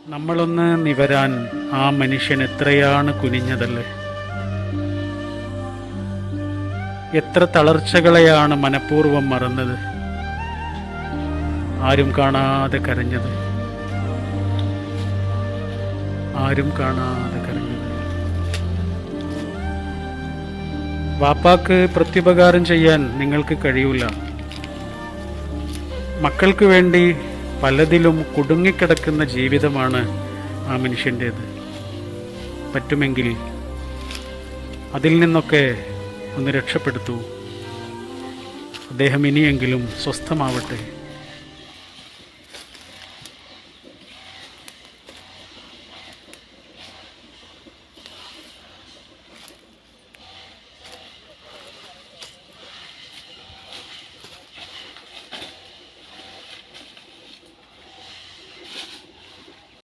നമ്മളൊന്ന് നിവരാൻ ആ മനുഷ്യൻ എത്രയാണ് കുനിഞ്ഞതല്ലേ. എത്ര തളർച്ചകളെയാണ് മനഃപൂർവ്വം മറന്നത്. ആരും കാണാതെ കരഞ്ഞത്, ആരും കാണാതെ കരഞ്ഞത്. വാപ്പാക്ക് പ്രത്യുപകാരം ചെയ്യാൻ നിങ്ങൾക്ക് കഴിയൂല. മക്കൾക്ക് വേണ്ടി പലതിലും കുടുങ്ങിക്കിടക്കുന്ന ജീവിതമാണ് ആ മനുഷ്യൻ്റേത്. പറ്റുമെങ്കിൽ അതിൽ നിന്നൊക്കെ ഒന്ന് രക്ഷപ്പെടുത്തൂ. അദ്ദേഹം ഇനിയെങ്കിലും സ്വസ്ഥമാവട്ടെ.